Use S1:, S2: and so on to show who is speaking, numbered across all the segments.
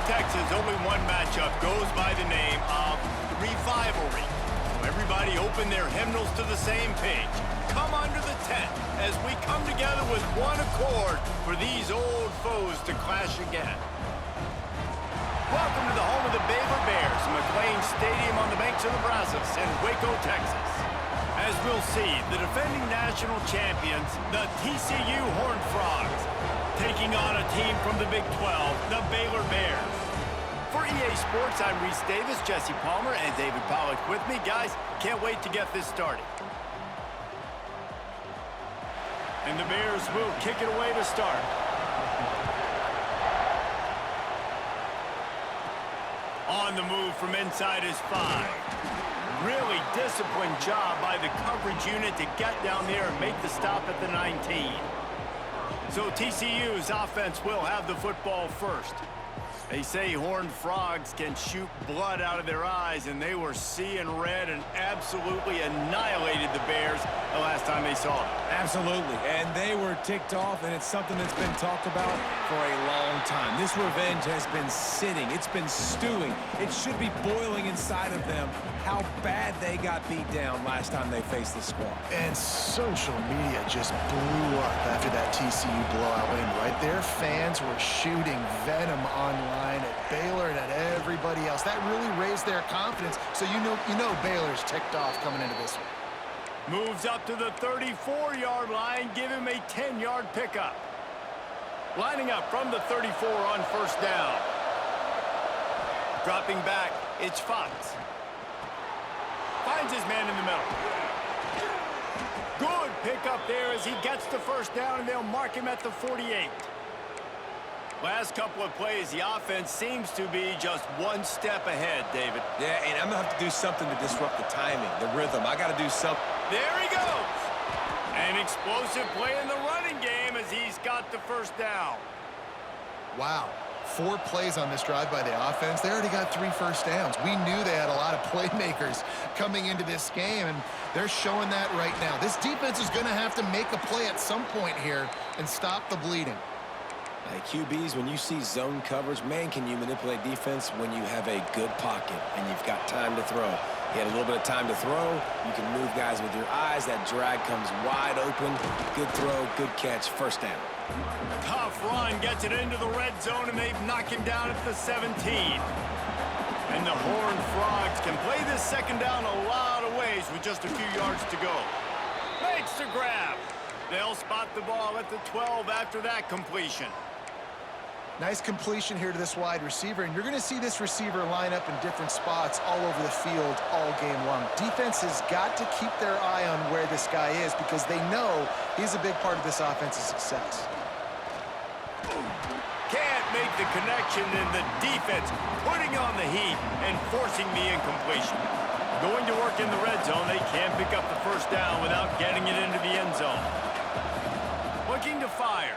S1: Texas, only one matchup goes by the name of the Revivalry. So everybody open their hymnals to the same page. Come under the tent as we come together with one accord for these old foes to clash again. Welcome to the home of the Baylor Bears, McLean Stadium on the banks of the Brazos in Waco, Texas. As we'll see, the defending national champions, the TCU Horned Frogs, taking on a team from the Big 12, the Baylor Bears. For EA Sports, I'm Reese Davis, Jesse Palmer, and David Pollack with me. Guys, can't wait to get this started. And the Bears will kick it away to start. On the move from inside his 5. Really disciplined job by the coverage unit to get down there and make the stop at the 19. So TCU's offense will have the football first. They say Horned Frogs can shoot blood out of their eyes, and they were seeing red and absolutely annihilated the Bears the last time they saw them.
S2: Absolutely, and they were ticked off, and it's something that's been talked about for a long time. This revenge has been sitting. It's been stewing. It should be boiling inside of them how bad they got beat down last time they faced the squad.
S3: And social media just blew up after that TCU blowout win. Right there, fans were shooting venom online at Baylor and at everybody else. That really raised their confidence, so you know Baylor's ticked off coming into this one.
S1: Moves up to the 34-yard line, give him a 10-yard pickup. Lining up from the 34 on first down. Dropping back, it's Fox. Finds his man in the middle. Good pickup there as he gets the first down, and they'll mark him at the 48. Last couple of plays, the offense seems to be just one step ahead, David.
S2: Yeah, and I'm going to have to do something to disrupt the timing, the rhythm. I got to do something.
S1: There he goes. An explosive play in the running game as he's got the first down.
S3: Wow. 4 plays on this drive by the offense. They already got 3 first downs. We knew they had a lot of playmakers coming into this game, and they're showing that right now. This defense is going to have to make a play at some point here and stop the bleeding.
S4: Hey, QBs, when you see zone coverage, man, can you manipulate defense when you have a good pocket and you've got time to throw. You had a little bit of time to throw. You can move guys with your eyes. That drag comes wide open. Good throw, good catch, first down.
S1: Tough run, gets it into the red zone, and they've knocked him down at the 17. And the Horned Frogs can play this second down a lot of ways with just a few yards to go. Makes the grab. They'll spot the ball at the 12 after that completion.
S3: Nice completion here to this wide receiver, and you're going to see this receiver line up in different spots all over the field all game long. Defense has got to keep their eye on where this guy is because they know he's a big part of this offense's success.
S1: Can't make the connection, and the defense putting on the heat and forcing the incompletion. Going to work in the red zone, they can't pick up the first down without getting it into the end zone. Looking to fire.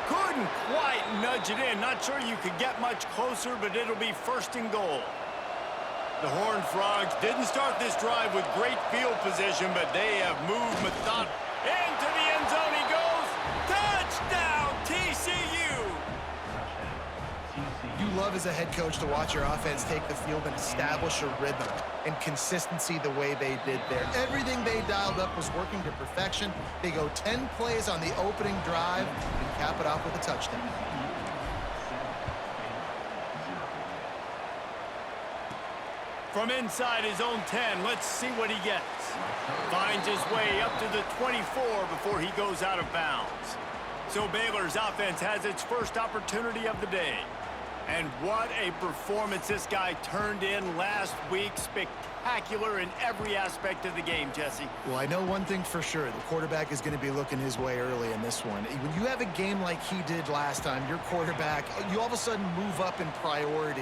S1: Couldn't quite nudge it in. Not sure you could get much closer, but it'll be first and goal. The Horned Frogs didn't start this drive with great field position, but they have moved methodically. Into the end zone he goes. Touchdown, TCU!
S3: You love as a head coach to watch your offense take the field and establish a rhythm and consistency the way they did there. Everything they dialed up was working to perfection. They go 10 plays on the opening drive and cap it off with a touchdown.
S1: From inside his own 10, let's see what he gets. Finds his way up to the 24 before he goes out of bounds. So Baylor's offense has its first opportunity of the day. And what a performance this guy turned in last week. Spectacular in every aspect of the game, Jesse.
S3: Well, I know one thing for sure. The quarterback is going to be looking his way early in this one. When you have a game like he did last time, your quarterback, you all of a sudden move up in priority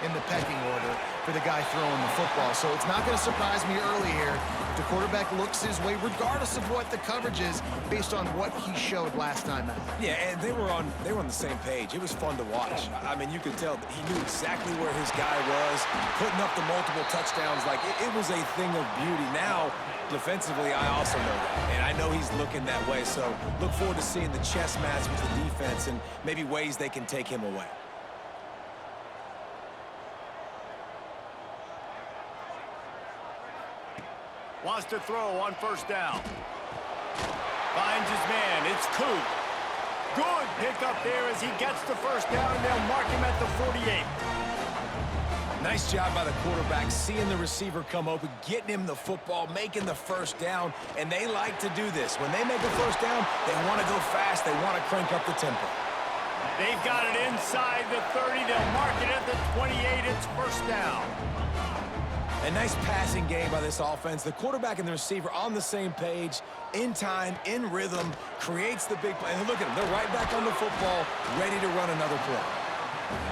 S3: in the pecking order for the guy throwing the football. So it's not going to surprise me early here if the quarterback looks his way, regardless of what the coverage is, based on what he showed last time out.
S4: Yeah, and they were on the same page. It was fun to watch. I mean, you could tell that he knew exactly where his guy was, putting up the multiple touchdowns like
S2: It was a thing of beauty. Now, defensively, I also know that. And I know he's looking that way. So look forward to seeing the chess match with the defense and maybe ways they can take him away.
S1: Wants to throw on first down. Finds his man. It's Coop. Good pickup there as he gets the first down, and they'll mark him at the 48.
S2: Nice job by the quarterback, seeing the receiver come open, getting him the football, making the first down, and they like to do this. When they make a first down, they want to go fast. They want to crank up the tempo.
S1: They've got it inside the 30. They'll mark it at the 28. It's first down.
S2: A nice passing game by this offense. The quarterback and the receiver on the same page, in time, in rhythm, creates the big play. And look at them. They're right back on the football, ready to run another play.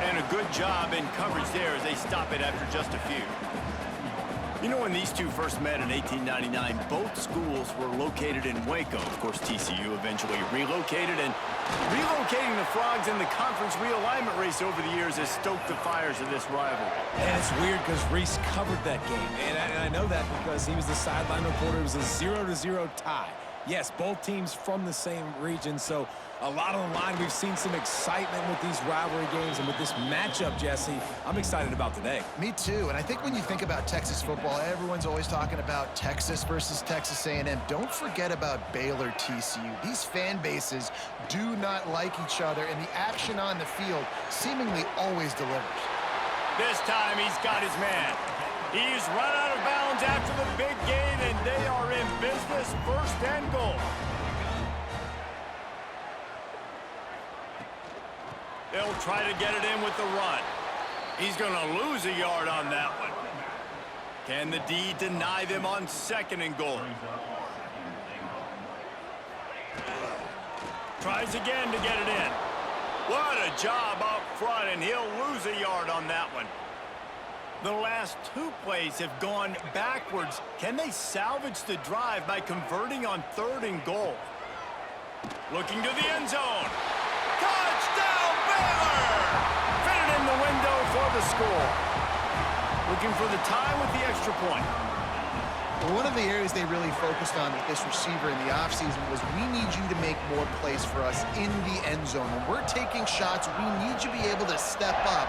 S1: And a good job in coverage there as they stop it after just a few. You know, when these two first met in 1899, both schools were located in Waco. Of course, TCU eventually relocated, and relocating the Frogs in the conference realignment race over the years has stoked the fires of this rivalry.
S2: And it's weird because Reese covered that game. And I know that because he was the sideline reporter. It was a 0-0 tie. Yes, both teams from the same region, so a lot on the line. We've seen some excitement with these rivalry games, and with this matchup, Jesse, I'm excited about today.
S3: Me too, and I think when you think about Texas football, everyone's always talking about Texas versus Texas A&M. Don't forget about Baylor TCU. These fan bases do not like each other, and the action on the field seemingly always delivers.
S1: This time he's got his man. He's run out of bounds after the big gain, and they are in business, first and goal. They'll try to get it in with the run. He's going to lose a yard on that one. Can the D deny them on second and goal? Tries again to get it in. What a job up front, and he'll lose a yard on that one. The last two plays have gone backwards. Can they salvage the drive by converting on third and goal? Looking to the end zone. Touchdown, Baylor! Fitted in the window for the score. Looking for the tie with the extra point.
S3: Well, one of the areas they really focused on with this receiver in the offseason was we need you to make more plays for us in the end zone. When we're taking shots, we need you to be able to step up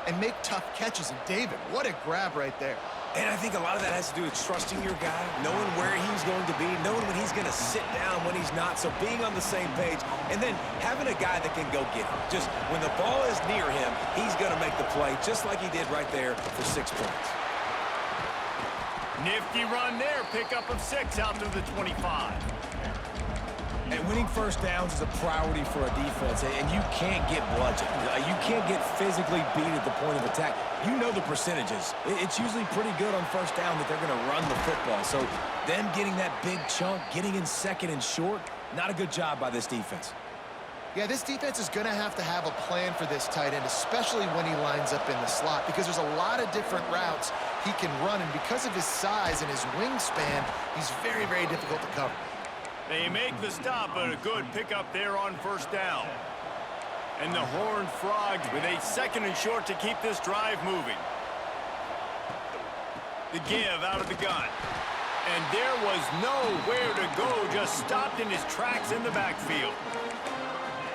S3: and make tough catches. And David, what a grab right there.
S2: And I think a lot of that has to do with trusting your guy, knowing where he's going to be, knowing when he's going to sit down, when he's not, so being on the same page, and then having a guy that can go get him. Just when the ball is near him, he's going to make the play, just like he did right there for 6 points.
S1: Nifty run there, pickup of 6 out to the 25.
S2: And winning first downs is a priority for a defense, and you can't get bludgeoned. You can't get physically beat at the point of attack. You know the percentages. It's usually pretty good on first down that they're going to run the football. So them getting that big chunk, getting in second and short, not a good job by this defense.
S3: Yeah, this defense is going to have a plan for this tight end, especially when he lines up in the slot, because there's a lot of different routes he can run, and because of his size and his wingspan, he's very, very difficult to cover.
S1: They make the stop, but a good pickup there on first down. And the Horned Frogs with a second and short to keep this drive moving. The give out of the gun. And there was nowhere to go, just stopped in his tracks in the backfield.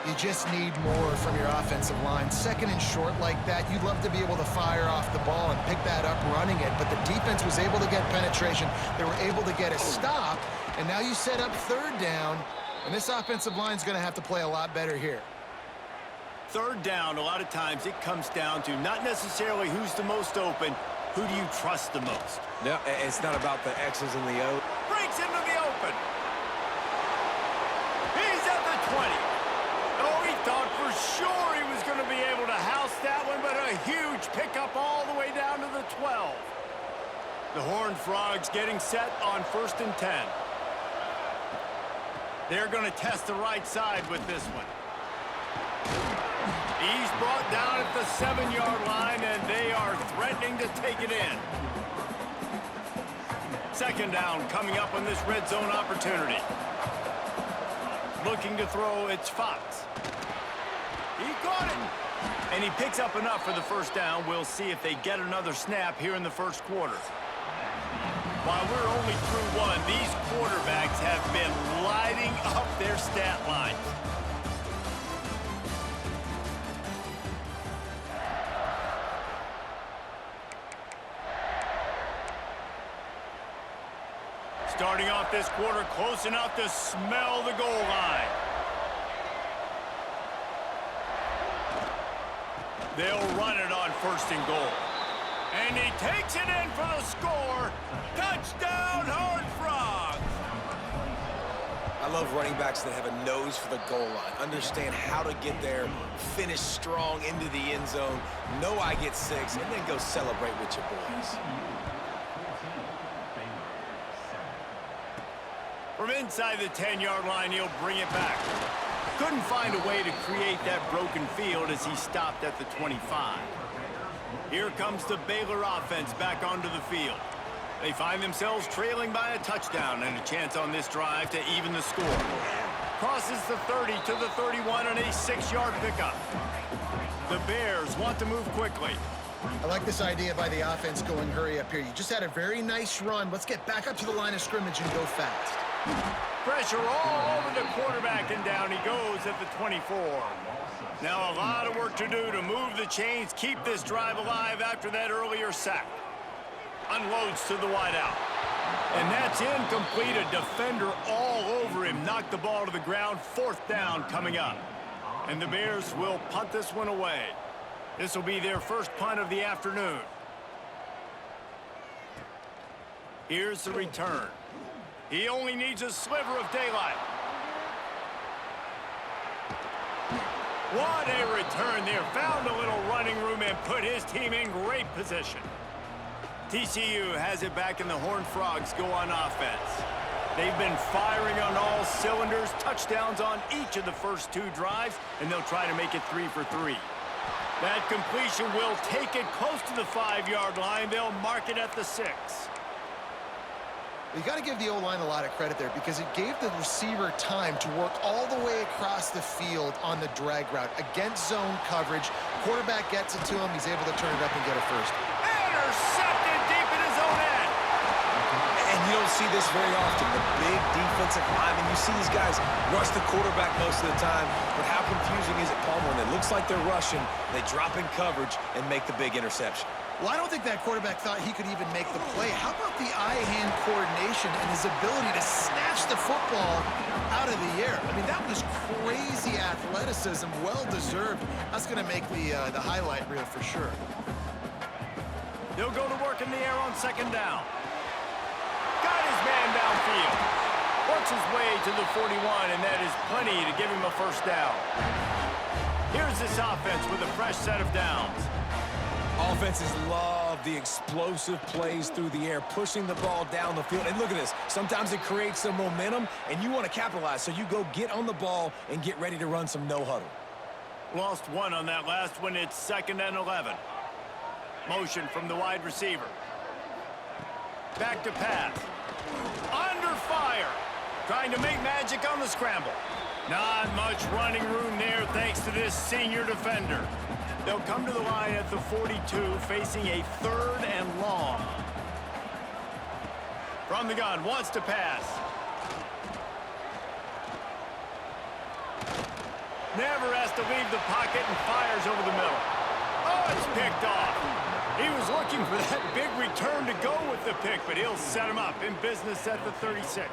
S3: You just need more from your offensive line. Second and short like that, you'd love to be able to fire off the ball and pick that up running it, but the defense was able to get penetration. They were able to get a stop, and now you set up third down, and this offensive line is going to have to play a lot better here.
S1: Third down, a lot of times it comes down to not necessarily who's the most open, who do you trust the most?
S2: Yeah, it's not about the X's and the O's.
S1: Breaks into the open. He's at the 20. Oh, he thought for sure he was going to be able to house that one, but a huge pickup all the way down to the 12. The Horned Frogs getting set on 1st and 10. They're going to test the right side with this one. He's brought down at the 7-yard line, and they are threatening to take it in. Second down coming up on this red zone opportunity. Looking to throw, it's Fox. He caught it. And he picks up enough for the first down. We'll see if they get another snap here in the first quarter. While we're only through one, these quarterbacks have been lighting up their stat lines. Starting off this quarter close enough to smell the goal line. They'll run it on 1st and goal. And he takes it in for the score. Touchdown, Horned Frogs!
S4: I love running backs that have a nose for the goal line, understand how to get there, finish strong into the end zone, know I get 6, and then go celebrate with your boys.
S1: From inside the 10-yard line, he'll bring it back. Couldn't find a way to create that broken field as he stopped at the 25. Here comes the Baylor offense back onto the field. They find themselves trailing by a touchdown and a chance on this drive to even the score. Crosses the 30 to the 31 on a 6-yard pickup. The Bears want to move quickly.
S3: I like this idea by the offense going hurry up here. You just had a very nice run. Let's get back up to the line of scrimmage and go fast.
S1: Pressure all over the quarterback, and down he goes at the 24. Now a lot of work to do to move the chains, keep this drive alive after that earlier sack. Unloads to the wideout. And that's incomplete. A defender all over him. Knocked the ball to the ground. 4th down coming up. And the Bears will punt this one away. This will be their first punt of the afternoon. Here's the return. He only needs a sliver of daylight. What a return there. Found a little running room and put his team in great position. TCU has it back, and the Horned Frogs go on offense. They've been firing on all cylinders, touchdowns on each of the first 2 drives, and they'll try to make it 3 for 3. That completion will take it close to the 5-yard line. They'll mark it at the 6.
S3: You got to give the O-line a lot of credit there because it gave the receiver time to work all the way across the field on the drag route against zone coverage. Quarterback gets it to him. He's able to turn it up and get a first.
S1: Intercepted deep in his own end.
S4: And you don't see this very often. The big defensive linemen, you see these guys rush the quarterback most of the time, but how confusing is it, Paul, when it looks like they're rushing, they drop in coverage and make the big interception?
S3: Well, I don't think that quarterback thought he could even make the play. How about the eye-hand coordination and his ability to snatch the football out of the air? I mean, that was crazy athleticism, well-deserved. That's going to make the highlight reel for sure.
S1: They'll go to work in the air on 2nd down. Got his man downfield. Works his way to the 41, and that is plenty to give him a first down. Here's this offense with a fresh set of downs.
S2: Offenses love the explosive plays through the air, pushing the ball down the field. And look at this. Sometimes it creates some momentum, and you want to capitalize. So you go get on the ball and get ready to run some no-huddle.
S1: Lost 1 on that last one. It's 2nd and 11. Motion from the wide receiver. Back to pass. Under fire. Trying to make magic on the scramble. Not much running room there thanks to this senior defender. They'll come to the line at the 42, facing a 3rd and long. From the gun, wants to pass. Never has to leave the pocket and fires over the middle. Oh, it's picked off. He was looking for that big return to go with the pick, but he'll set him up in business at the 36.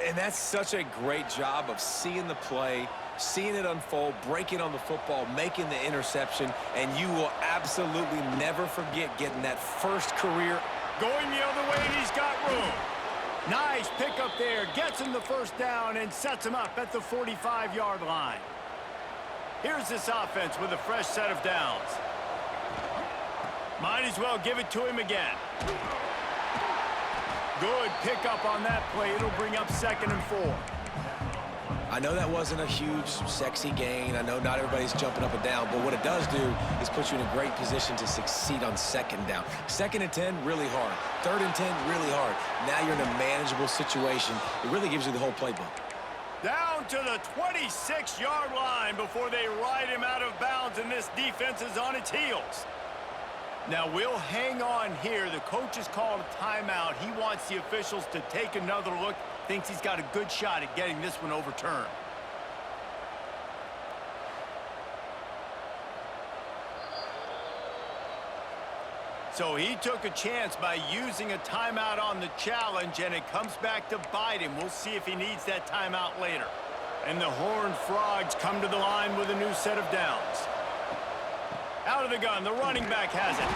S4: And that's such a great job of seeing the play, seeing it unfold, breaking on the football, making the interception, and you will absolutely never forget getting that first career.
S1: Going the other way, and he's got room. Nice pickup there. Gets him the first down and sets him up at the 45-yard line. Here's this offense with a fresh set of downs. Might as well give it to him again. Good pickup on that play. It'll bring up 2nd and 4.
S4: I know that wasn't a huge, sexy gain. I know not everybody's jumping up and down, but what it does do is put you in a great position to succeed on 2nd down. 2nd and 10, really hard. 3rd and 10, really hard. Now you're in a manageable situation. It really gives you the whole playbook.
S1: Down to the 26-yard line before they ride him out of bounds, and this defense is on its heels. Now we'll hang on here. The coach has called a timeout. He wants the officials to take another look. Thinks he's got a good shot at getting this one overturned. So he took a chance by using a timeout on the challenge, and it comes back to bite him. We'll see if he needs that timeout later. And the Horned Frogs come to the line with a new set of downs. Out of the gun, the running back has it.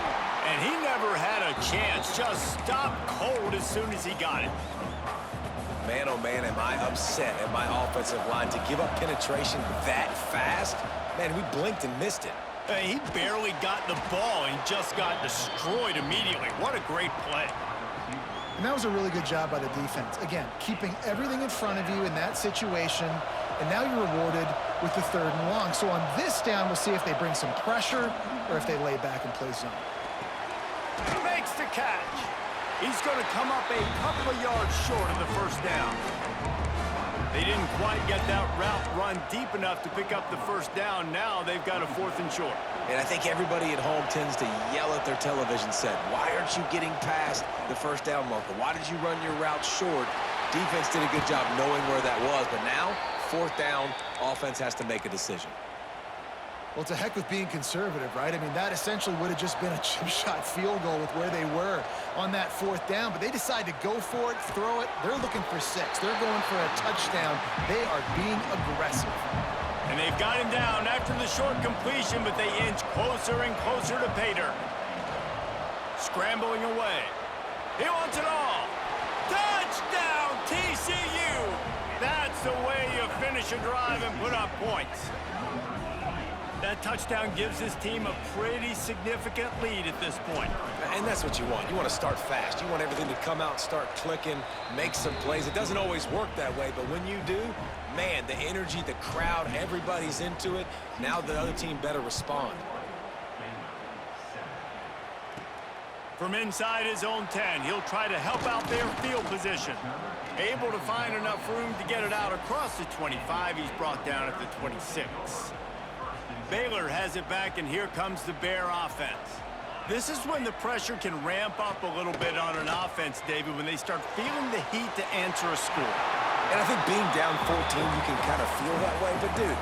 S1: And he never had a chance. Just stopped cold as soon as he got it.
S4: Man, oh man, am I upset at my offensive line to give up penetration that fast? Man, we blinked and missed it.
S1: He barely got the ball and just got destroyed immediately. What a great play.
S3: And that was a really good job by the defense. Again, keeping everything in front of you in that situation, and now you're rewarded with the 3rd and long. So on this down, we'll see if they bring some pressure or if they lay back and play zone.
S1: Makes the catch. He's going to come up a couple of yards short of the first down. They didn't quite get that route run deep enough to pick up the first down. Now they've got a 4th and short.
S4: And I think everybody at home tends to yell at their television set, why aren't you getting past the first down marker? Why did you run your route short? Defense did a good job knowing where that was, but now, 4th down, offense has to make a decision.
S3: Well, it's a heck with being conservative, right? I mean, that essentially would have just been a chip shot field goal with where they were on that 4th down, but they decide to go for it, throw it. They're looking for 6. They're going for a touchdown. They are being aggressive.
S1: And they've got him down after the short completion, but they inch closer and closer to Pater. Scrambling away. He wants it all. Touchdown, TCU! That's the way you finish a drive and put up points. That touchdown gives his team a pretty significant lead at this point.
S4: And that's what you want. You want to start fast. You want everything to come out, start clicking, make some plays. It doesn't always work that way, but when you do, man, the energy, the crowd, everybody's into it. Now the other team better respond.
S1: From inside his own 10, he'll try to help out their field position. Able to find enough room to get it out across the 25. He's brought down at the 26. Baylor has it back, and here comes the Bear offense. This is when the pressure can ramp up a little bit on an offense, David, when they start feeling the heat to answer a score.
S4: And I think being down 14, you can kind of feel that way. But, dude,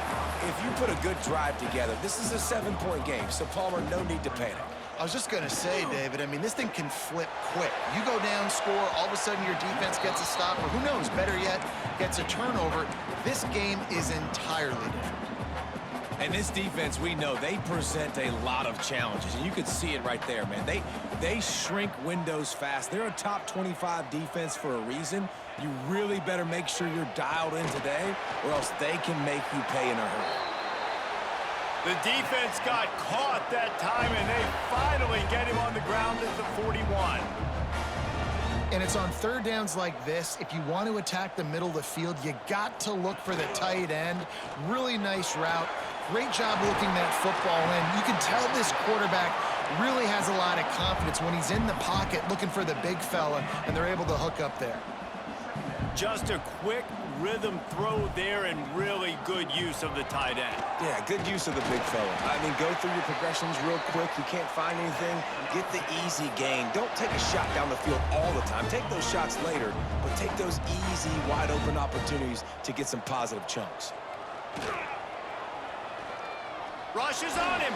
S4: if you put a good drive together, this is a 7-point game, so, Palmer, no need to panic.
S3: I was just going to say, David, I mean, this thing can flip quick. You go down, score, all of a sudden your defense gets a stop, or who knows, better yet, gets a turnover. This game is entirely different.
S2: And this defense, we know, they present a lot of challenges. And you could see it right there, man. They shrink windows fast. They're a top 25 defense for a reason. You really better make sure you're dialed in today, or else they can make you pay in a hurry.
S1: The defense got caught that time, and they finally get him on the ground at the 41.
S3: And it's on 3rd downs like this. If you want to attack the middle of the field, you got to look for the tight end. Really nice route. Great job looking that football in. You can tell this quarterback really has a lot of confidence when he's in the pocket looking for the big fella, and they're able to hook up there.
S1: Just a quick rhythm throw there, and really good use of the tight end.
S4: Yeah, good use of the big fella. I mean, go through your progressions real quick. You can't find anything, get the easy gain. Don't take a shot down the field all the time. Take those shots later, but take those easy, wide-open opportunities to get some positive chunks.
S1: Rushes on him.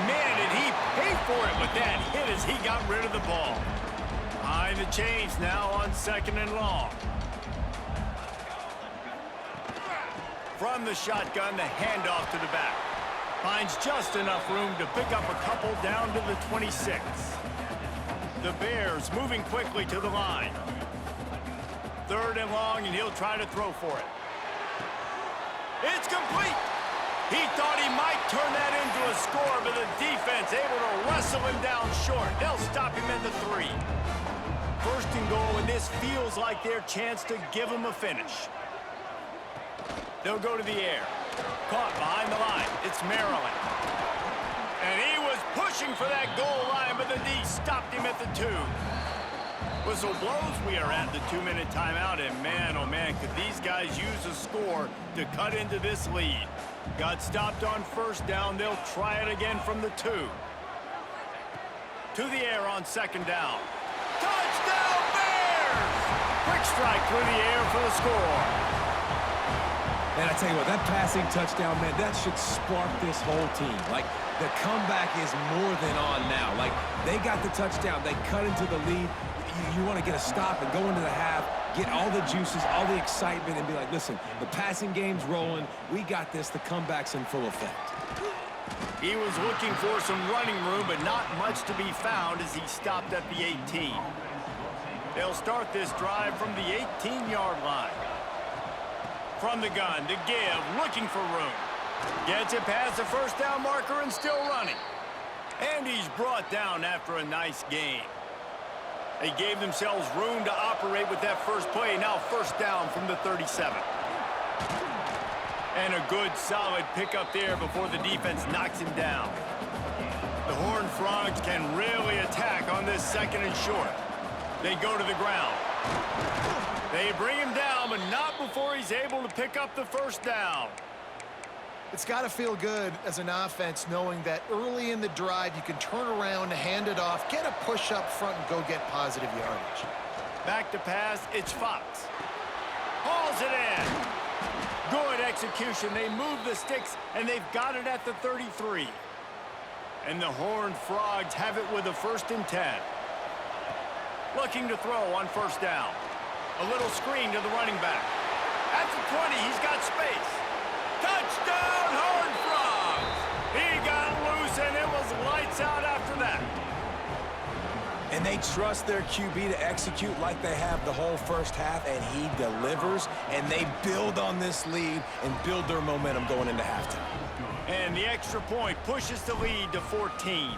S1: Man, did he pay for it with that hit as he got rid of the ball. Behind the chains now on 2nd and long. From the shotgun, the handoff to the back. Finds just enough room to pick up a couple down to the 26. The Bears moving quickly to the line. 3rd and long, and he'll try to throw for it. It's complete. He thought he might turn that into a score, but the defense able to wrestle him down short. They'll stop him at the 3. 1st and goal, and this feels like their chance to give him a finish. They'll go to the air. Caught behind the line. It's Maryland. And he was pushing for that goal line, but the D stopped him at the 2. Whistle blows. We are at the 2-minute timeout, and man, oh man, could these guys use a score to cut into this lead. Got stopped on 1st down. They'll try it again from the 2. To the air on second down. Touchdown, Bears! Quick strike through the air for the score.
S2: And I tell you what, that passing touchdown, man, that should spark this whole team. Like, the comeback is more than on now. Like, they got the touchdown. They cut into the lead. You want to get a stop and go into the half, get all the juices, all the excitement, and be like, listen, the passing game's rolling. We got this. The comeback's in full effect.
S1: He was looking for some running room, but not much to be found as he stopped at the 18. They'll start this drive from the 18-yard line. From the gun, to give, looking for room. Gets it past the first down marker and still running. And he's brought down after a nice gain. They gave themselves room to operate with that first play. Now first down from the 37. And a good, solid pickup there before the defense knocks him down. The Horned Frogs can really attack on this second and short. They go to the ground. They bring him down, but not before he's able to pick up the first down.
S3: It's got to feel good as an offense knowing that early in the drive you can turn around, hand it off, get a push up front, and go get positive yardage.
S1: Back to pass, it's Fox. Hauls it in. Good execution. They move the sticks, and they've got it at the 33. And the Horned Frogs have it with a 1st and 10. Looking to throw on first down. A little screen to the running back. At the 20, he's got space. Touchdown, Horned Frogs! He got loose, and it was lights out after that.
S4: And they trust their QB to execute like they have the whole first half, and he delivers, and they build on this lead and build their momentum going into halftime.
S1: And the extra point pushes the lead to 14.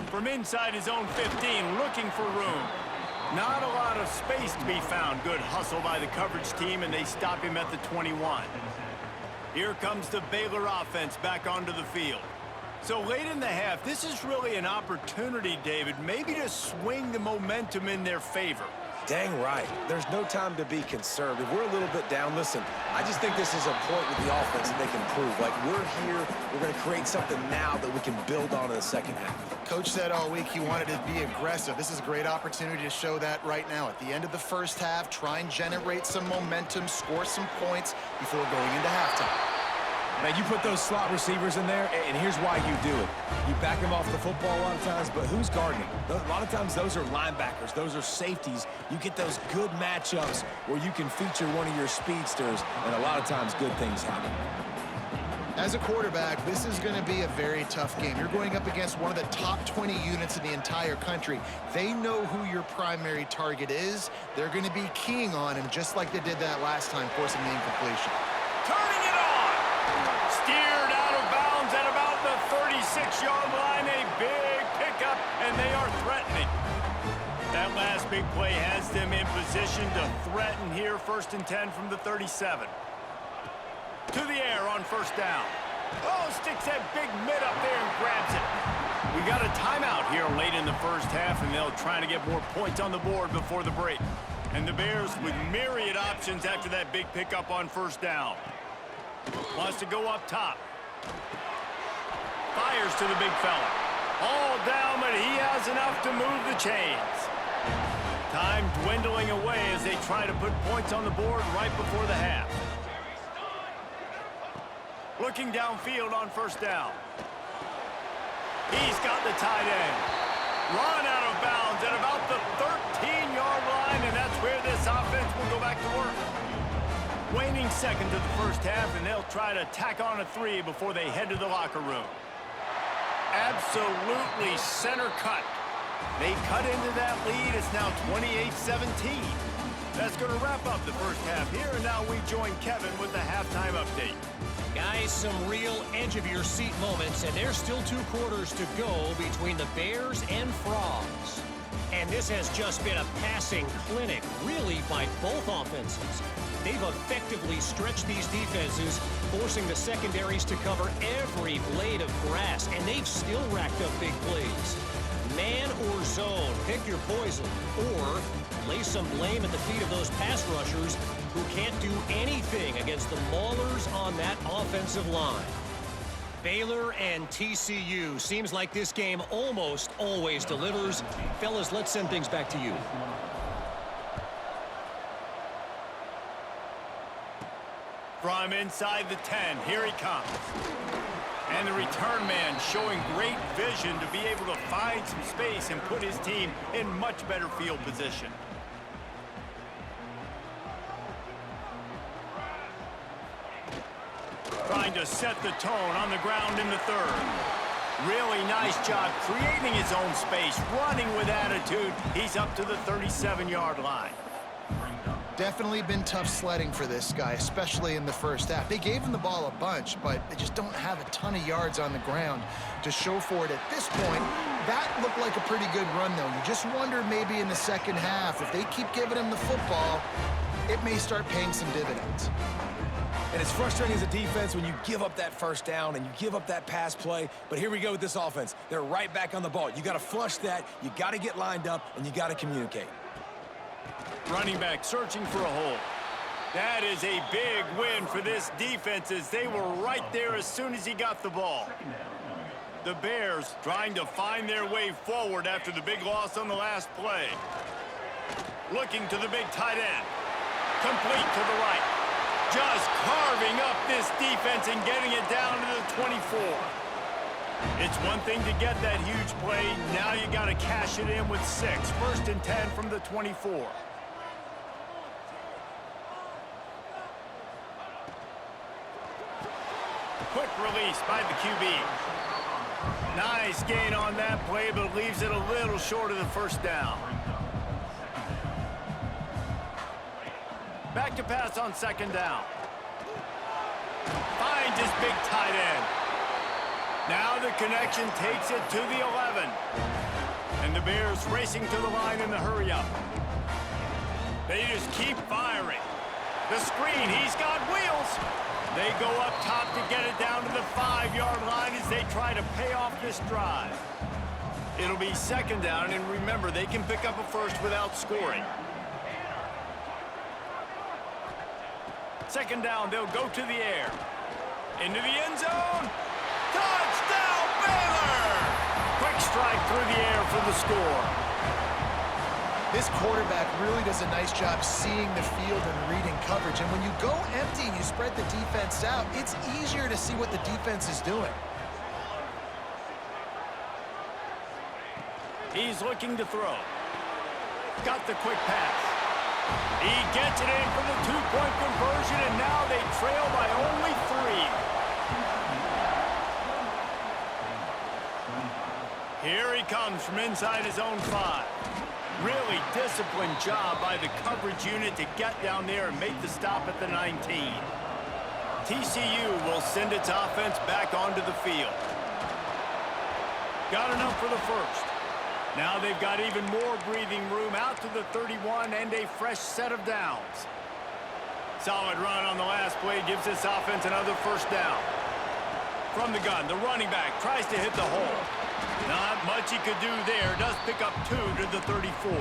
S1: From inside his own 15, looking for room. Not a lot of space to be found. Good hustle by the coverage team, and they stop him at the 21. Here comes the Baylor offense back onto the field. So late in the half, this is really an opportunity, David, maybe to swing the momentum in their favor.
S4: Dang right. There's no time to be concerned. If we're a little bit down, listen, I just think this is a point with the offense that they can prove. Like, we're here, we're going to create something now that we can build on in the second half.
S3: Coach said all week he wanted to be aggressive. This is a great opportunity to show that right now. At the end of the first half, try and generate some momentum, score some points before going into halftime.
S2: Man, you put those slot receivers in there, and here's why you do it. You back them off the football a lot of times, but who's guarding them? A lot of times those are linebackers. Those are safeties. You get those good matchups where you can feature one of your speedsters, and a lot of times good things happen.
S3: As a quarterback, this is going to be a very tough game. You're going up against one of the top 20 units in the entire country. They know who your primary target is. They're going to be keying on him just like they did that last time, forcing the incompletion.
S1: Turning it on! Steered out of bounds at about the 36-yard line. A big pickup, and they are threatening. That last big play has them in position to threaten here. 1st and 10 from the 37. To the air on first down. Oh, sticks that big mid up there and grabs it. We got a timeout here late in the first half, and they'll try to get more points on the board before the break. And the Bears with myriad options after that big pickup on first down. Wants to go up top. Fires to the big fella. All down, but he has enough to move the chains. Time dwindling away as they try to put points on the board right before the half. Looking downfield on first down. He's got the tight end. Run out of bounds at about the 13-yard line, and that's where this offense will go back to work. Waning second to the first half, and they'll try to tack on a 3 before they head to the locker room. Absolutely center cut. They cut into that lead. It's now 28-17. That's going to wrap up the first half here, and now we join Kevin with the halftime update.
S5: Guys, some real edge-of-your-seat moments, and there's still 2 quarters to go between the Bears and Frogs. And this has just been a passing clinic, really, by both offenses. They've effectively stretched these defenses, forcing the secondaries to cover every blade of grass, and they've still racked up big plays. Man or zone, pick your poison. Or lay some blame at the feet of those pass rushers who can't do anything against the maulers on that offensive line. Baylor and TCU. Seems like this game almost always delivers. Fellas, let's send things back to you.
S1: From inside the 10, here he comes. And the return man showing great vision to be able to find some space and put his team in much better field position. Trying to set the tone on the ground in the third. Really nice job creating his own space, running with attitude. He's up to the 37-yard line.
S3: Definitely been tough sledding for this guy, especially in the first half. They gave him the ball a bunch, but they just don't have a ton of yards on the ground to show for it at this point. That looked like a pretty good run, though. You just wonder maybe in the second half, if they keep giving him the football, it may start paying some dividends.
S4: And it's frustrating as a defense when you give up that first down and you give up that pass play. But here we go with this offense. They're right back on the ball. You got to flush that, you got to get lined up, and you got to communicate.
S1: Running back searching for a hole. That is a big win for this defense as they were right there as soon as he got the ball. The Bears trying to find their way forward after the big loss on the last play. Looking to the big tight end. Complete to the right. Just carving up this defense and getting it down to the 24. It's one thing to get that huge play. Now you got to cash it in with 6. 1st and 10 from the 24. Quick release by the QB. Nice gain on that play, but leaves it a little short of the first down. Back to pass on 2nd down. Finds his big tight end. Now the connection takes it to the 11. And the Bears racing to the line in the hurry-up. They just keep firing. The screen, he's got wheels. They go up top to get it down to the 5-yard line as they try to pay off this drive. It'll be 2nd down, and remember, they can pick up a first without scoring. 2nd down, they'll go to the air. Into the end zone. Touchdown, Baylor! Quick strike through the air for the score.
S3: This quarterback really does a nice job seeing the field and reading coverage. And when you go empty and you spread the defense out, it's easier to see what the defense is doing.
S1: He's looking to throw. Got the quick pass. He gets it in for the 2-point conversion, and now they trail by only 3. Here he comes from inside his own 5. Really disciplined job by the coverage unit to get down there and make the stop at the 19. TCU will send its offense back onto the field. Got enough for the first. Now they've got even more breathing room out to the 31 and a fresh set of downs. Solid run on the last play gives this offense another 1st down. From the gun, the running back tries to hit the hole. Not much he could do there. Does pick up 2 to the 34.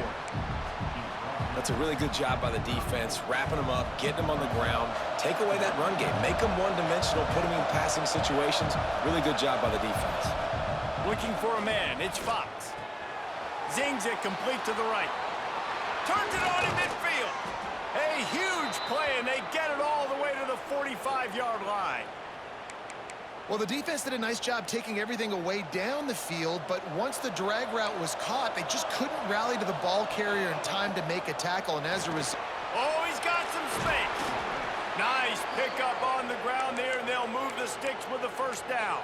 S4: That's a really good job by the defense, wrapping them up, getting them on the ground, take away that run game, make them one-dimensional, put them in passing situations. Really good job by the defense.
S1: Looking for a man, it's Fox. Zings it complete to the right. Turns it on in midfield. A huge play, and they get it all the way to the 45-yard line.
S3: Well, the defense did a nice job taking everything away down the field, but once the drag route was caught, they just couldn't rally to the ball carrier in time to make a tackle, and as a result...
S1: Oh, he's got some space. Nice pickup on the ground there, and they'll move the sticks with the 1st down.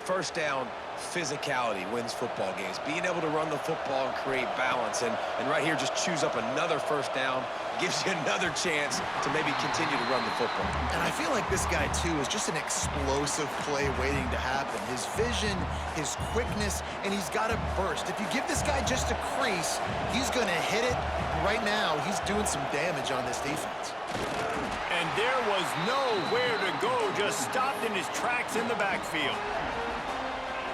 S4: 1st down, physicality wins football games. Being able to run the football and create balance. And right here, just choose up another 1st down. Gives you another chance to maybe continue to run the football.
S3: And I feel like this guy, too, is just an explosive play waiting to happen. His vision, his quickness, and he's got a burst. If you give this guy just a crease, he's going to hit it. And right now, he's doing some damage on this defense.
S1: And there was nowhere to go, just stopped in his tracks in the backfield.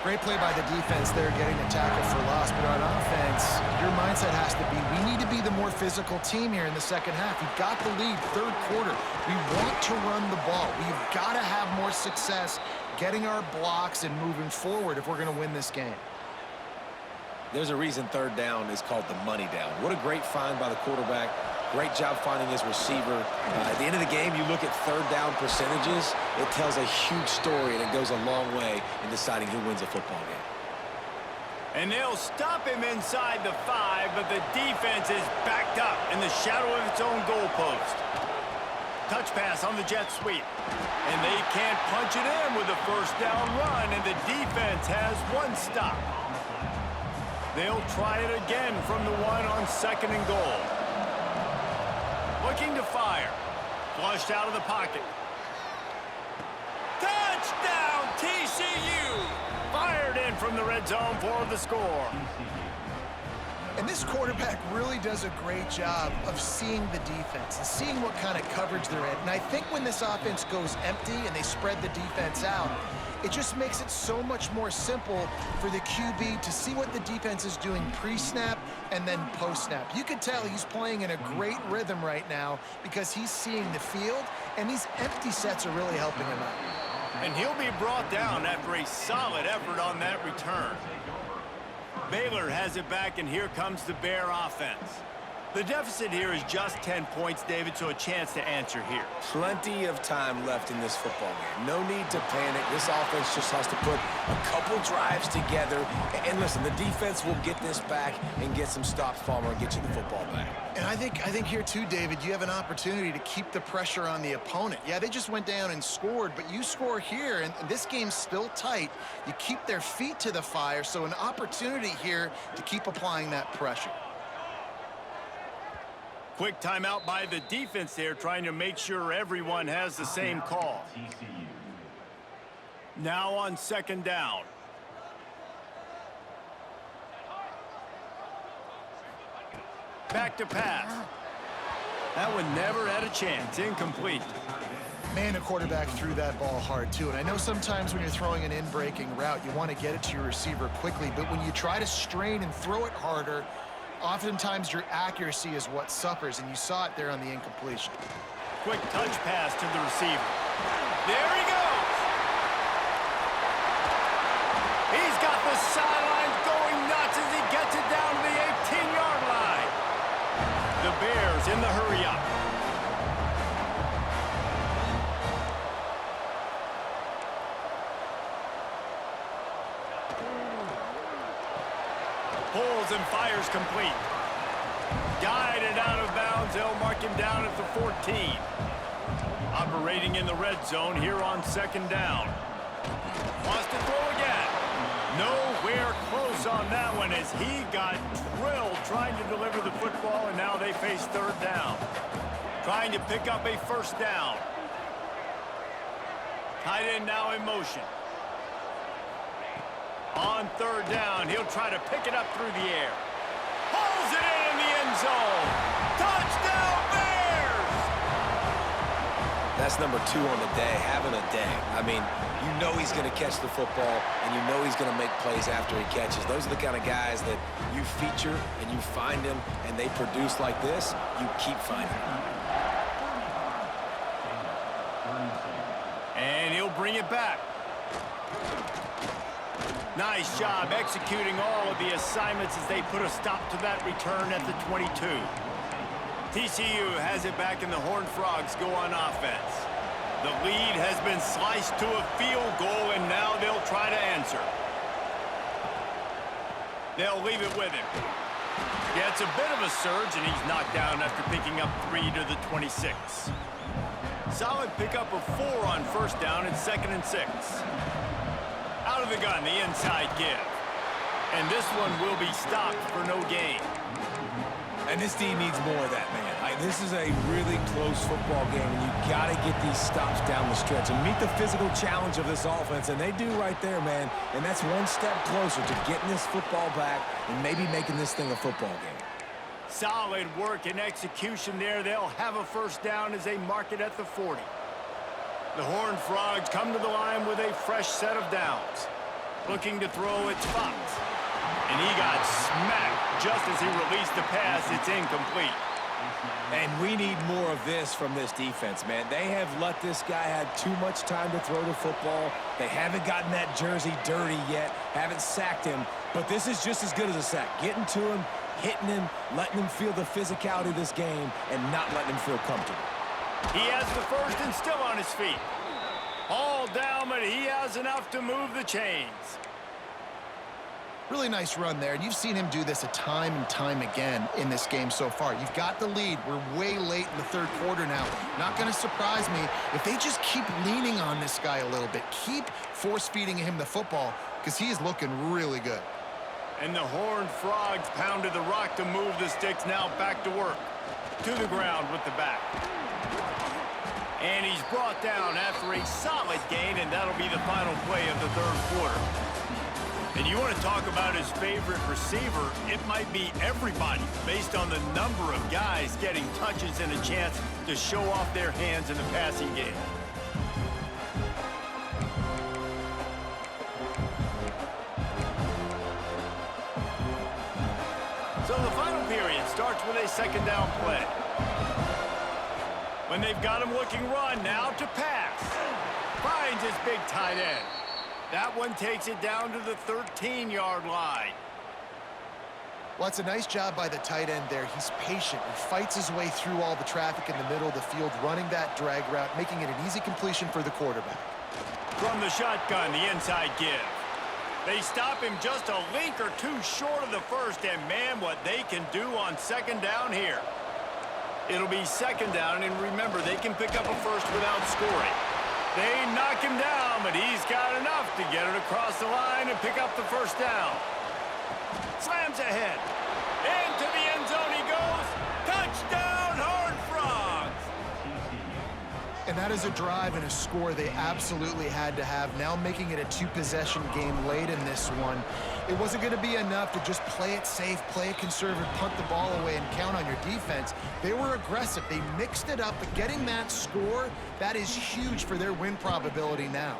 S3: Great play by the defense there, getting the tackle for loss. But on offense, your mindset has to be, we need to be the more physical team here in the second half. We've got the lead, third quarter. We want to run the ball. We've got to have more success getting our blocks and moving forward if we're going to win this game.
S4: There's a reason third down is called the money down. What a great find by the quarterback. Great job finding his receiver. At the end of the game, you look at third down percentages, it tells a huge story, and it goes a long way in deciding who wins a football game.
S1: And they'll stop him inside the 5, but the defense is backed up in the shadow of its own goalpost. Touch pass on the jet sweep. And they can't punch it in with a first down run, and the defense has one stop. They'll try it again from the 1 on 2nd and goal. Looking to fire. Flushed out of the pocket. Touchdown, TCU! Fired in from the red zone for the score.
S3: And this quarterback really does a great job of seeing the defense and seeing what kind of coverage they're in. And I think when this offense goes empty and they spread the defense out, it just makes it so much more simple for the QB to see what the defense is doing pre-snap and then post-snap. You can tell he's playing in a great rhythm right now because he's seeing the field, and these empty sets are really helping him out.
S1: And he'll be brought down after a solid effort on that return. Baylor has it back, and here comes the Bear offense. The deficit here is just 10 points, David, so a chance to answer here.
S4: Plenty of time left in this football game. No need to panic. This offense just has to put a couple drives together. And listen, the defense will get this back and get some stops, Palmer, and get you the football back.
S3: And I think here too, David, you have an opportunity to keep the pressure on the opponent. Yeah, they just went down and scored, but you score here, and this game's still tight. You keep their feet to the fire, so an opportunity here to keep applying that pressure.
S1: Quick timeout by the defense there, trying to make sure everyone has the same call. Now on 2nd down. Back to pass. That one never had a chance. Incomplete.
S3: Man, the quarterback threw that ball hard, too. And I know sometimes when you're throwing an in-breaking route, you want to get it to your receiver quickly. But when you try to strain and throw it harder, oftentimes your accuracy is what suffers, and you saw it there on the incompletion.
S1: Quick touch pass to the receiver. There he goes! He's got the sidelines going nuts as he gets it down to the 18-yard line. The Bears in the hurry-up. Pulls and fires complete. Guided out of bounds. They'll mark him down at the 14. Operating in the red zone here on 2nd down. Wants to throw again. Nowhere close on that one as he got drilled trying to deliver the football, and now they face 3rd down. Trying to pick up a 1st down. Tight end now in motion. On 3rd down, he'll try to pick it up through the air. Pulls it in the end zone. Touchdown, Bears!
S4: That's number 2 on the day, having a day. I mean, you know he's going to catch the football, and you know he's going to make plays after he catches. Those are the kind of guys that you feature and you find them, and they produce like this, you keep finding them.
S1: And he'll bring it back. Nice job executing all of the assignments as they put a stop to that return at the 22. TCU has it back, and the Horned Frogs go on offense. The lead has been sliced to a field goal, and now they'll try to answer. They'll leave it with him. Gets a bit of a surge, and he's knocked down after picking up 3 to the 26. Solid pickup of 4 on 1st down and 2nd and 6. Out of the gun, the inside give. And this one will be stopped for no gain.
S2: And this team needs more of that, man. This is a really close football game, and you got to get these stops down the stretch and meet the physical challenge of this offense, and they do right there, man. And that's one step closer to getting this football back and maybe making this thing a football game.
S1: Solid work and execution there. They'll have a 1st down as they mark it at the 40. The Horned Frogs come to the line with a fresh set of downs. Looking to throw, it's Fox. And he got smacked just as he released the pass. It's incomplete.
S2: And we need more of this from this defense, man. They have let this guy have too much time to throw the football. They haven't gotten that jersey dirty yet, haven't sacked him. But this is just as good as a sack. Getting to him, hitting him, letting him feel the physicality of this game, and not letting him feel comfortable.
S1: He has the first and still on his feet. All down, but he has enough to move the chains.
S3: Really nice run there, and you've seen him do this a time and time again in this game so far. You've got the lead. We're way late in the third quarter now. Not going to surprise me if they just keep leaning on this guy a little bit. Keep force-feeding him the football because he is looking really good.
S1: And the Horned Frogs pounded the rock to move the sticks. Now back to work. To the ground with the back. And he's brought down after a solid gain, and that'll be the final play of the third quarter. And you want to talk about his favorite receiver, it might be everybody based on the number of guys getting touches and a chance to show off their hands in the passing game. So the final period starts with a second down play. When they've got him looking run, now to pass. Finds his big tight end. That one takes it down to the 13-yard line.
S3: Well, it's a nice job by the tight end there. He's patient. He fights his way through all the traffic in the middle of the field, running that drag route, making it an easy completion for the quarterback.
S1: From the shotgun, the inside give. They stop him just a link or two short of the first, and man, what they can do on second down here. It'll be second down, and remember, they can pick up a first without scoring. They knock him down, but he's got enough to get it across the line and pick up the first down. Slams ahead. Into the end zone he goes. Touchdown, Horned Frogs!
S3: And that is a drive and a score they absolutely had to have. Now making it a two-possession game late in this one. It wasn't going to be enough to just play it safe, play it conservative, punt the ball away, and count on your defense. They were aggressive. They mixed it up, but getting that score, that is huge for their win probability now.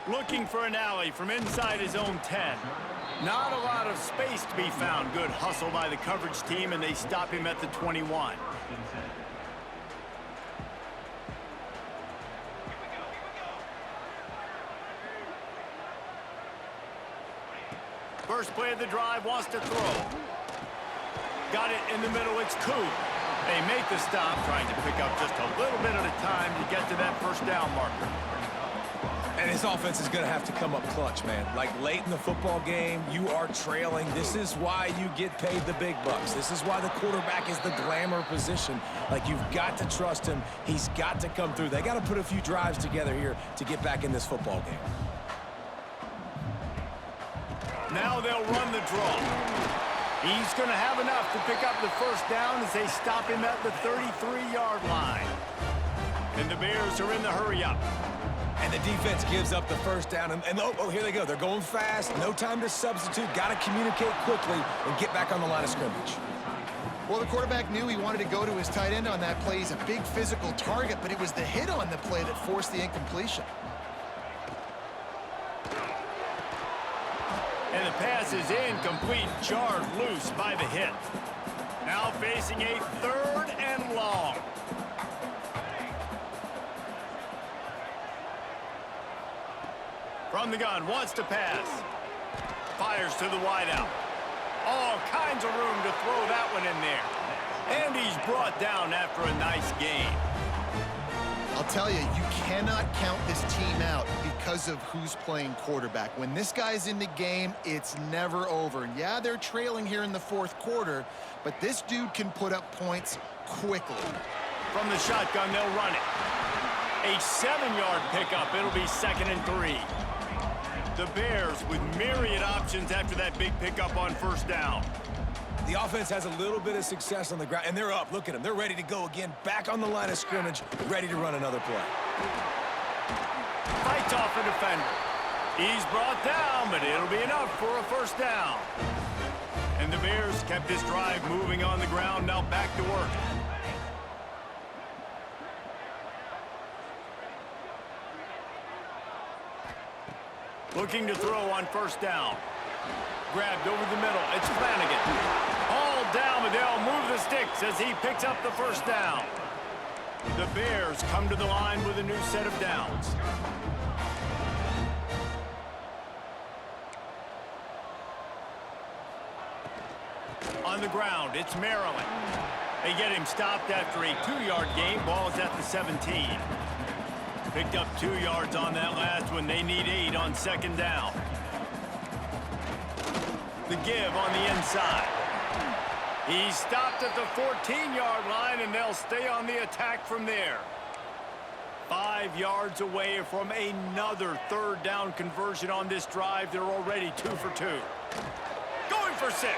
S1: Looking for an alley from inside his own 10. Not a lot of space to be found. Good hustle by the coverage team, and they stop him at the 21. First play of the drive, wants to throw. Got it in the middle, it's Coop. They make the stop, trying to pick up just a little bit at a time to get to that first down marker.
S2: And his offense is going to have to come up clutch, man. Like late in the football game, you are trailing. This is why you get paid the big bucks. This is why the quarterback is the glamour position. Like, you've got to trust him. He's got to come through. They got to put a few drives together here to get back in this football game.
S1: Now they'll run the draw. He's going to have enough to pick up the first down as they stop him at the 33-yard line. And the Bears are in the hurry-up.
S2: And the defense gives up the first down. And oh, here they go. They're going fast. No time to substitute. Got to communicate quickly and get back on the line of scrimmage.
S3: Well, the quarterback knew he wanted to go to his tight end on that play. He's a big physical target, but it was the hit on the play that forced the incompletion.
S1: And the pass is incomplete, jarred loose by the hit. Now facing a third and long. From the gun, wants to pass. Fires to the wideout. All kinds of room to throw that one in there. And he's brought down after a nice gain.
S3: I'll tell you, you cannot count this team out because of who's playing quarterback. When this guy's in the game, it's never over. And yeah, they're trailing here in the fourth quarter, but this dude can put up points quickly.
S1: From the shotgun, they'll run it. A 7-yard pickup. It'll be 2nd and 3. The Bears with myriad options after that big pickup on first down.
S2: The offense has a little bit of success on the ground, and they're up. Look at them. They're ready to go again, back on the line of scrimmage, ready to run another play.
S1: Fights off a defender. He's brought down, but it'll be enough for a first down. And the Bears kept this drive moving on the ground, now back to work. Looking to throw on first down. Grabbed over the middle. It's Flanagan. All down, but they'll move the sticks as he picks up the first down. The Bears come to the line with a new set of downs. On the ground, it's Maryland. They get him stopped after a 2-yard gain. Ball is at the 17. Picked up 2 yards on that last one. They need 8 on second down. The give on the inside. He stopped at the 14-yard line, and they'll stay on the attack from there. 5 yards away from another third down conversion on this drive. They're already 2 for 2. Going for 6.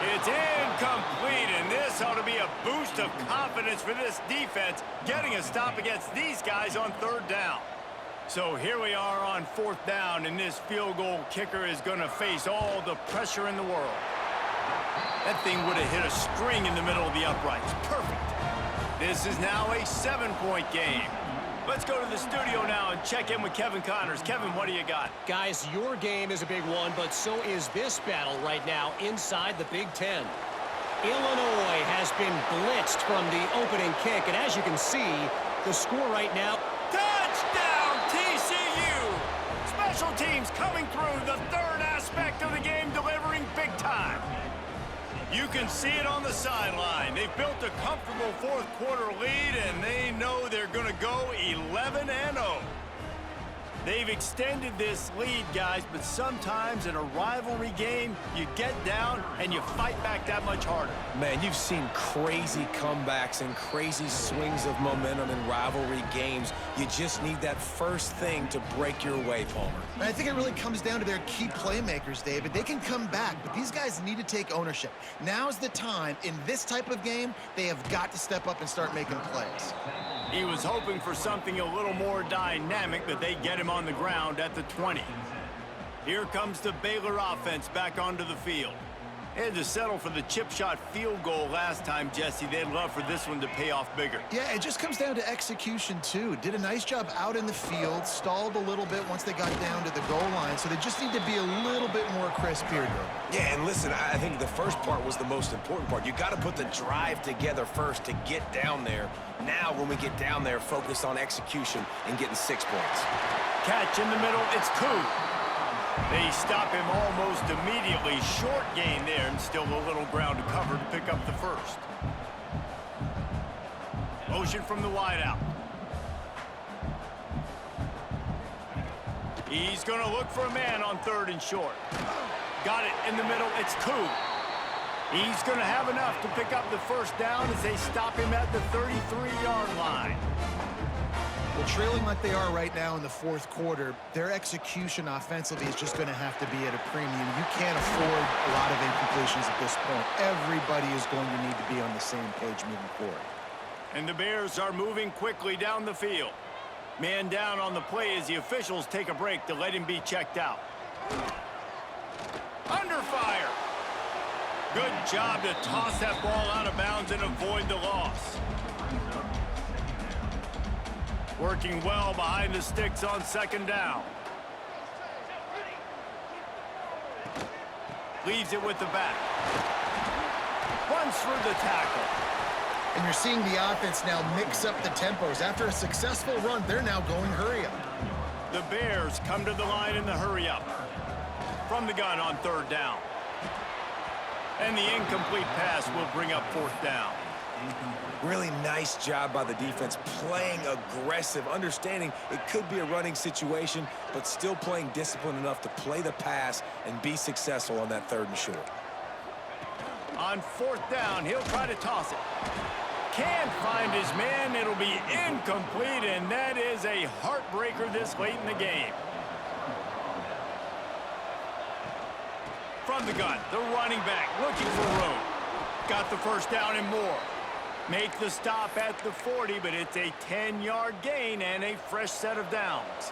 S1: It's incomplete, and this ought to be a boost of confidence for this defense, getting a stop against these guys on third down. So here we are on fourth down, and this field goal kicker is going to face all the pressure in the world. That thing would have hit a string in the middle of the uprights. Perfect. This is now a 7-point game. Let's go to the studio now and check in with Kevin Connors. Kevin, what do you got?
S5: Guys, your game is a big one, but so is this battle right now inside the Big Ten. Illinois has been blitzed from the opening kick, and as you can see, the score right now...
S1: Touchdown, TCU! Special teams coming through, the third aspect of the game, delivering big time. You can see it on the sideline. They've built a comfortable fourth-quarter lead, and they know they're going to go 11-0. They've extended this lead, guys, but sometimes in a rivalry game, you get down and you fight back that much harder.
S4: Man, you've seen crazy comebacks and crazy swings of momentum in rivalry games. You just need that first thing to break your way, Palmer.
S3: And I think it really comes down to their key playmakers, David. They can come back, but these guys need to take ownership. Now's the time. In this type of game, they have got to step up and start making plays.
S1: He was hoping for something a little more dynamic, but they get him on the ground at the 20. Here comes the Baylor offense back onto the field. They had to settle for the chip shot field goal last time, Jesse. They'd love for this one to pay off bigger.
S3: Yeah, it just comes down to execution, too. Did a nice job out in the field, stalled a little bit once they got down to the goal line, so they just need to be a little bit more crisp here, though.
S4: Yeah, and listen, I think the first part was the most important part. You got to put the drive together first to get down there. Now, when we get down there, focus on execution and getting 6 points.
S1: Catch in the middle, it's Koo. They stop him almost immediately. Short gain there, and still a little ground to cover to pick up the first. Motion from the wideout. He's going to look for a man on third and short. Got it in the middle, it's Koo. He's going to have enough to pick up the first down as they stop him at the 33-yard line.
S3: Well, trailing like they are right now in the fourth quarter, their execution offensively is just going to have to be at a premium. You can't afford a lot of incompletions at this point. Everybody is going to need to be on the same page moving forward.
S1: And the Bears are moving quickly down the field. Man down on the play as the officials take a break to let him be checked out. Under fire. Good job to toss that ball out of bounds and avoid the loss. Working well behind the sticks on second down. Leaves it with the back. Runs through the tackle.
S3: And you're seeing the offense now mix up the tempos. After a successful run, they're now going hurry up.
S1: The Bears come to the line in the hurry up. From the gun on third down. And the incomplete pass will bring up fourth down.
S4: Really nice job by the defense, playing aggressive, understanding it could be a running situation, but still playing disciplined enough to play the pass and be successful on that third and short.
S1: On fourth down, he'll try to toss it. Can't find his man. It'll be incomplete, and that is a heartbreaker this late in the game. From the gun, the running back looking for room. Got the first down and more. Make the stop at the 40, but it's a 10-yard gain and a fresh set of downs.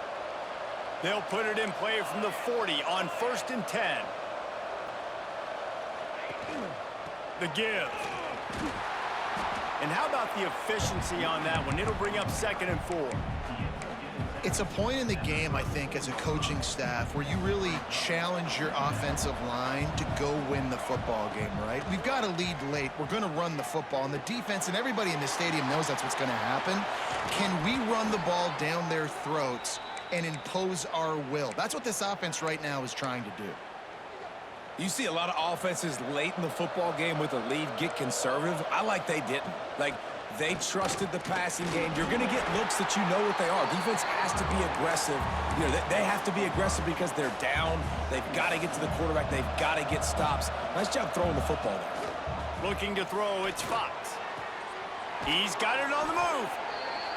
S1: They'll put it in play from the 40 on 1st and 10. The give. And how about the efficiency on that one? It'll bring up 2nd and 4.
S3: It's a point in the game, I think, as a coaching staff where you really challenge your offensive line to go win the football game, right? We've got to lead late. We're going to run the football, and the defense and everybody in the stadium knows that's what's going to happen. Can we run the ball down their throats and impose our will? That's what this offense right now is trying to do.
S2: You see a lot of offenses late in the football game with a lead get conservative. I like they didn't. Like, they trusted the passing game. You're going to get looks that you know what they are. Defense has to be aggressive. You know, they have to be aggressive because they're down. They've got to get to the quarterback. They've got to get stops. Nice job throwing the football there.
S1: Looking to throw, it's Fox. He's got it on the move.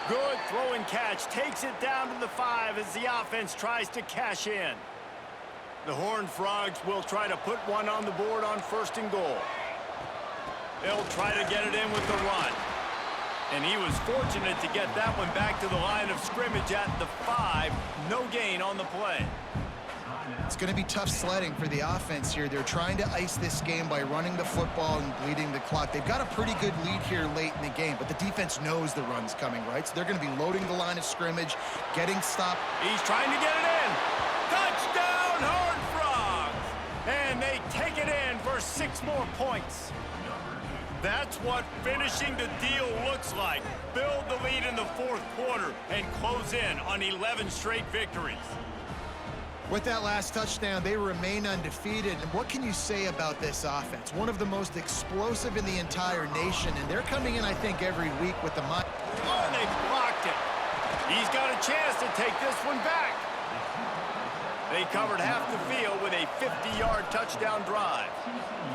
S1: Good throw and catch. Takes it down to the 5 as the offense tries to cash in. The Horned Frogs will try to put one on the board on 1st and goal. They'll try to get it in with the run. And he was fortunate to get that one back to the line of scrimmage at the 5. No gain on the play.
S3: It's going to be tough sledding for the offense here. They're trying to ice this game by running the football and bleeding the clock. They've got a pretty good lead here late in the game, but the defense knows the run's coming, right? So they're going to be loading the line of scrimmage, getting stopped.
S1: He's trying to get it in. Touchdown, Horned Frogs! And they take it in for 6 more points. That's what finishing the deal looks like. Build the lead in the 4th quarter and close in on 11 straight victories.
S3: With that last touchdown, they remain undefeated. And what can you say about this offense? One of the most explosive in the entire nation, and they're coming in, I think, every week with the mind.
S1: Oh, they blocked it. He's got a chance to take this one back. They covered half the field with a 50-yard touchdown drive.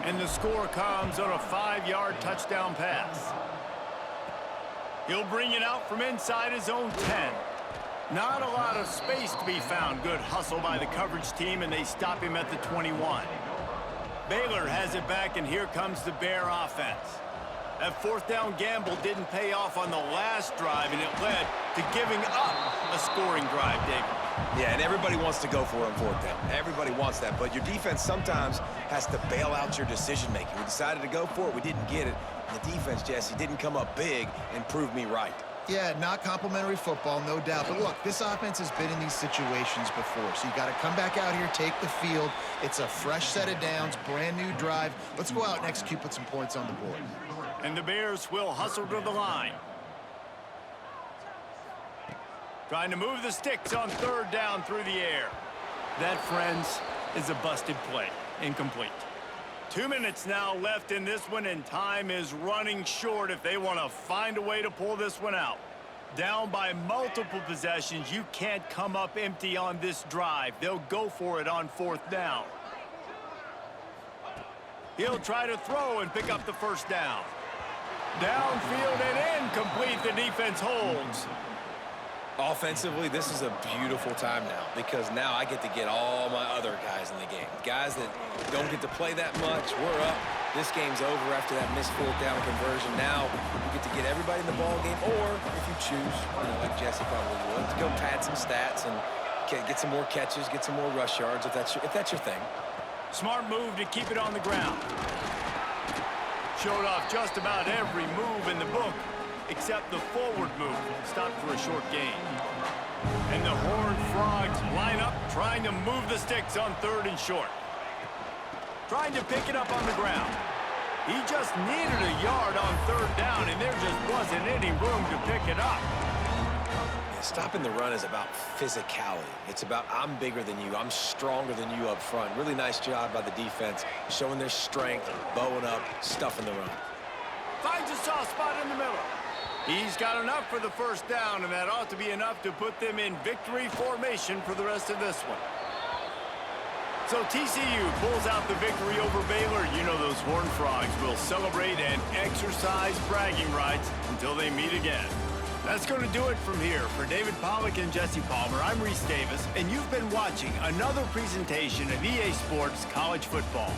S1: And the score comes on a 5-yard touchdown pass. He'll bring it out from inside his own 10. Not a lot of space to be found. Good hustle by the coverage team, and they stop him at the 21. Baylor has it back, and here comes the Bear offense. That 4th down gamble didn't pay off on the last drive, and it led to giving up a scoring drive, David.
S4: Yeah, and everybody wants to go for it on 4th down. Everybody wants that, but your defense sometimes has to bail out your decision-making. We decided to go for it. We didn't get it. And the defense, Jesse, didn't come up big and prove me right.
S3: Yeah, not complimentary football, no doubt. But look, this offense has been in these situations before. So you got to come back out here, take the field. It's a fresh set of downs, brand new drive. Let's go out and execute, put some points on the board.
S1: And the Bears will hustle to the line. Trying to move the sticks on 3rd down through the air. That, friends, is a busted play. Incomplete. 2 minutes now left in this one, and time is running short if they want to find a way to pull this one out. Down by multiple possessions, you can't come up empty on this drive. They'll go for it on 4th down. He'll try to throw and pick up the 1st down. Downfield and incomplete. The defense holds.
S4: Offensively, this is a beautiful time now because now I get to get all my other guys in the game. Guys that don't get to play that much. We're up. This game's over after that missed 4th down conversion. Now you get to get everybody in the ball game, or if you choose, like Jesse probably would, to go pad some stats and get some more catches, get some more rush yards if that's your thing.
S1: Smart move to keep it on the ground. Showed off just about every move in the book, except the forward move, stopped for a short gain. And the Horned Frogs line up, trying to move the sticks on 3rd and short. Trying to pick it up on the ground. He just needed a yard on 3rd down, and there just wasn't any room to pick it up.
S4: Yeah, stopping the run is about physicality. It's about I'm bigger than you, I'm stronger than you up front. Really nice job by the defense, showing their strength, bowing up, stuffing the run.
S1: Finds a soft spot in the middle. He's got enough for the 1st down, and that ought to be enough to put them in victory formation for the rest of this one. So TCU pulls out the victory over Baylor. You know those Horned Frogs will celebrate and exercise bragging rights until they meet again. That's going to do it from here. For David Pollack and Jesse Palmer, I'm Reese Davis, and you've been watching another presentation of EA Sports College Football.